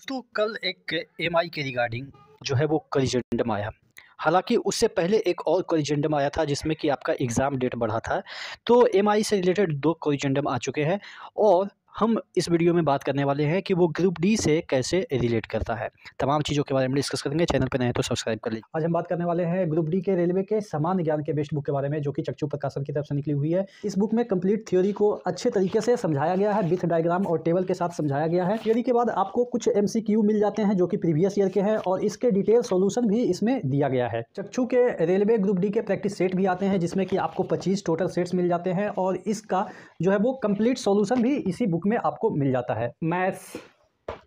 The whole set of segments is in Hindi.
दोस्तों कल एक एमआई के रिगार्डिंग जो है वो करिजेंडम आया। हालाँकि उससे पहले एक और करिजेंडम आया था जिसमें कि आपका एग्ज़ाम डेट बढ़ा था। तो एमआई से रिलेटेड 2 करिजेंडम आ चुके हैं और हम इस वीडियो में बात करने वाले हैं कि वो ग्रुप डी से कैसे रिलेट करता है। तमाम चीज़ों के बारे में डिस्कस करेंगे। चैनल पे नए हैं तो सब्सक्राइब कर लीजिए। आज हम बात करने वाले हैं ग्रुप डी के रेलवे के सामान्य ज्ञान के बेस्ट बुक के बारे में, जो कि चक्षु प्रकाशन की तरफ से निकली हुई है। इस बुक में कंप्लीट थ्योरी को अच्छे तरीके से समझाया गया है, विथ डायग्राम और टेबल के साथ समझाया गया है। थ्योरी के बाद आपको कुछ एमसीक्यू मिल जाते हैं जो कि प्रीवियस ईयर के हैं और इसके डिटेल सॉल्यूशन भी इसमें दिया गया है। चक्षु के रेलवे ग्रुप डी के प्रैक्टिस सेट भी आते हैं जिसमें कि आपको 25 टोटल सेट्स मिल जाते हैं और इसका जो है वो कंप्लीट सॉल्यूशन भी इसी बुक में आपको मिल जाता है। मैथ्स,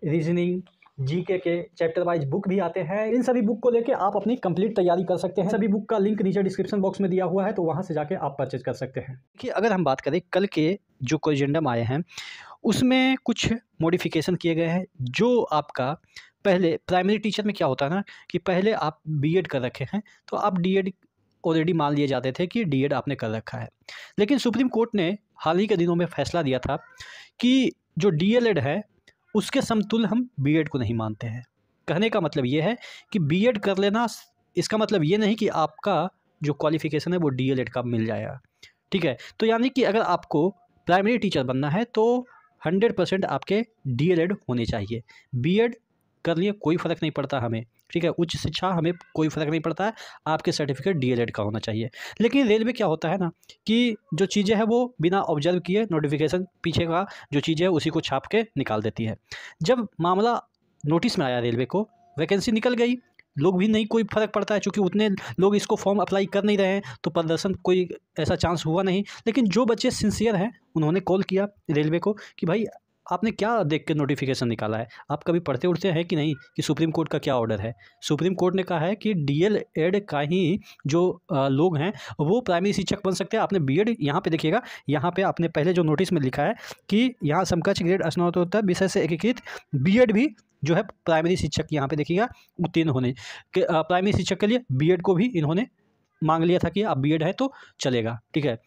रीजनिंग, जीके के चैप्टर वाइज बुक भी आते हैं। इन सभी बुक को लेके आप अपनी कंप्लीट तैयारी कर सकते हैं। सभी बुक का लिंक नीचे डिस्क्रिप्शन बॉक्स में दिया हुआ है, तो वहां से जाके आप परचेज कर सकते हैं। कि अगर हम बात करें कल के जो करिजेंडम आए हैं उसमें कुछ मॉडिफिकेशन किए गए हैं। जो आपका पहले प्राइमरी टीचर में क्या होता है ना कि पहले आप बीएड कर रखे हैं तो आप डीएड ऑलरेडी मान लिए जाते थे कि डीएड आपने कर रखा है। लेकिन सुप्रीम कोर्ट ने हाल ही के दिनों में फैसला दिया था कि जो डीएलएड है उसके समतुल्य हम बीएड को नहीं मानते हैं। कहने का मतलब ये है कि बीएड कर लेना इसका मतलब ये नहीं कि आपका जो क्वालिफिकेशन है वो डीएलएड का मिल जाएगा। ठीक है, तो यानी कि अगर आपको प्राइमरी टीचर बनना है तो 100% आपके डीएलएड होने चाहिए। बीएड कर लिए कोई फ़र्क नहीं पड़ता हमें, ठीक है, उच्च शिक्षा हमें कोई फ़र्क नहीं पड़ता है, आपके सर्टिफिकेट डीएलएड का होना चाहिए। लेकिन रेलवे क्या होता है ना कि जो चीज़ें हैं वो बिना ऑब्जर्व किए नोटिफिकेशन पीछे का जो चीज़ है उसी को छाप के निकाल देती है। जब मामला नोटिस में आया रेलवे को, वैकेंसी निकल गई, लोग भी नहीं कोई फ़र्क पड़ता है क्योंकि उतने लोग इसको फॉर्म अप्लाई कर नहीं रहे हैं तो प्रदर्शन कोई ऐसा चांस हुआ नहीं। लेकिन जो बच्चे सिंसियर हैं उन्होंने कॉल किया रेलवे को कि भाई आपने क्या देख के नोटिफिकेशन निकाला है, आप कभी पढ़ते उड़ते हैं कि नहीं कि सुप्रीम कोर्ट का क्या ऑर्डर है। सुप्रीम कोर्ट ने कहा है कि डीएलएड का ही जो लोग हैं वो प्राइमरी शिक्षक बन सकते हैं। आपने बीएड यहाँ पे देखिएगा, यहाँ पे आपने पहले जो नोटिस में लिखा है कि यहाँ समकक्ष ग्रेड स्नातकोत्तर विषय से एकीकृत बीएड भी जो है प्राइमरी शिक्षक, यहाँ पे देखिएगा उत्तीर्ण होने के प्राइमरी शिक्षक के लिए बीएड को भी इन्होंने मांग लिया था कि आप बीएड है तो चलेगा, ठीक है।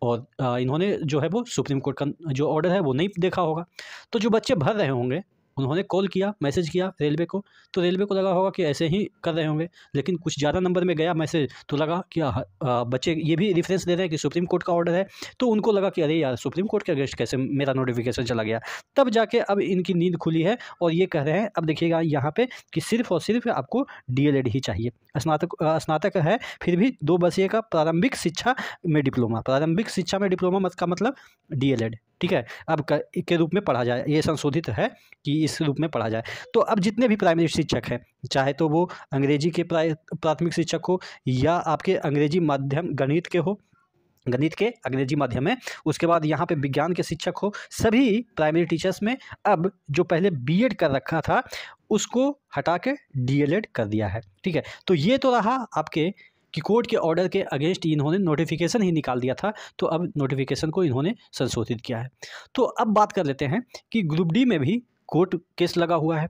और इन्होंने जो है वो सुप्रीम कोर्ट का जो ऑर्डर है वो नहीं देखा होगा। तो जो बच्चे भर रहे होंगे उन्होंने कॉल किया, मैसेज किया रेलवे को, तो रेलवे को लगा होगा कि ऐसे ही कर रहे होंगे। लेकिन कुछ ज़्यादा नंबर में गया मैसेज तो लगा कि बच्चे ये भी रेफरेंस दे रहे हैं कि सुप्रीम कोर्ट का ऑर्डर है, तो उनको लगा कि अरे यार सुप्रीम कोर्ट के अगेंस्ट कैसे मेरा नोटिफिकेशन चला गया। तब जाके अब इनकी नींद खुली है और ये कह रहे हैं, अब देखिएगा यहाँ पे कि सिर्फ और सिर्फ आपको डीएलएड ही चाहिए। स्नातक है फिर भी 2 वर्षीय का प्रारंभिक शिक्षा में डिप्लोमा, प्रारंभिक शिक्षा में डिप्लोमा का मतलब डीएलएड, ठीक है, अब के रूप में पढ़ा जाए। ये संशोधित है कि इस रूप में पढ़ा जाए। तो अब जितने भी प्राइमरी शिक्षक हैं, चाहे तो वो अंग्रेजी के प्राथमिक शिक्षक हो या आपके अंग्रेजी माध्यम गणित के हो, गणित के अंग्रेजी माध्यम है, उसके बाद यहाँ पे विज्ञान के शिक्षक हो, सभी प्राइमरी टीचर्स में अब जो पहले बीएड कर रखा था उसको हटा के डीएलएड कर दिया है, ठीक है। तो ये तो रहा आपके कि कोर्ट के ऑर्डर के अगेंस्ट इन्होंने नोटिफिकेशन ही निकाल दिया था, तो अब नोटिफिकेशन को इन्होंने संशोधित किया है। तो अब बात कर लेते हैं कि ग्रुप डी में भी कोर्ट केस लगा हुआ है।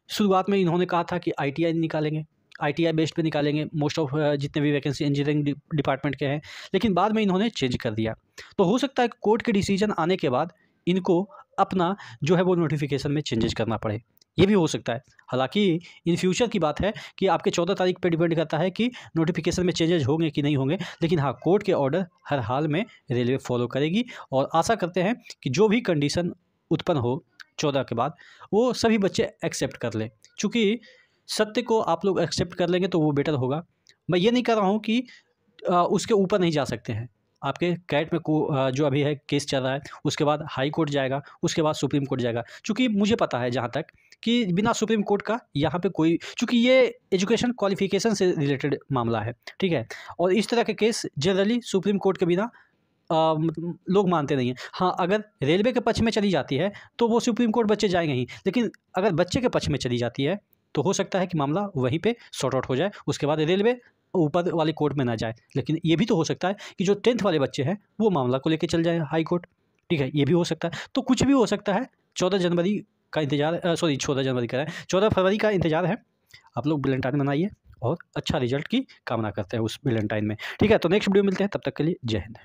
शुरुआत में इन्होंने कहा था कि आईटीआई निकालेंगे, आईटीआई बेस्ड पे निकालेंगे, मोस्ट ऑफ जितने भी वैकेंसी इंजीनियरिंग डिपार्टमेंट के हैं, लेकिन बाद में इन्होंने चेंज कर दिया। तो हो सकता है कोर्ट के डिसीजन आने के बाद इनको अपना जो है वो नोटिफिकेशन में चेंजेस करना पड़े, ये भी हो सकता है। हालांकि इन फ्यूचर की बात है कि आपके 14 तारीख पे डिपेंड करता है कि नोटिफिकेशन में चेंजेस होंगे कि नहीं होंगे। लेकिन हाँ, कोर्ट के ऑर्डर हर हाल में रेलवे फॉलो करेगी और आशा करते हैं कि जो भी कंडीशन उत्पन्न हो 14 के बाद वो सभी बच्चे एक्सेप्ट कर लें। चूँकि सत्य को आप लोग एक्सेप्ट कर लेंगे तो वो बेटर होगा। मैं ये नहीं कर रहा हूँ कि उसके ऊपर नहीं जा सकते हैं। आपके कैट में जो अभी है केस चल रहा है, उसके बाद हाई कोर्ट जाएगा, उसके बाद सुप्रीम कोर्ट जाएगा। चूँकि मुझे पता है जहाँ तक कि बिना सुप्रीम कोर्ट का यहाँ पे कोई, चूँकि ये एजुकेशन क्वालिफिकेशन से रिलेटेड मामला है, ठीक है, और इस तरह के केस जनरली सुप्रीम कोर्ट के बिना लोग मानते नहीं हैं। हाँ, अगर रेलवे के पक्ष में चली जाती है तो वो सुप्रीम कोर्ट बच्चे जाएंगे ही, लेकिन अगर बच्चे के पक्ष में चली जाती है तो हो सकता है कि मामला वहीं पे सॉर्ट आउट हो जाए, उसके बाद रेलवे ऊपर वाली कोर्ट में ना जाए। लेकिन ये भी तो हो सकता है कि जो 10th वाले बच्चे हैं वो मामला को लेकर चल जाए हाई कोर्ट, ठीक है, ये भी हो सकता है। तो कुछ भी हो सकता है। 14 जनवरी का इंतजार, 14 जनवरी का है, 14 फरवरी का इंतजार है। आप लोग वैलेंटाइन मनाइए और अच्छा रिजल्ट की कामना करते हैं उस वैलेंटाइन में, ठीक है। तो नेक्स्ट वीडियो मिलते हैं, तब तक के लिए जय हिंद।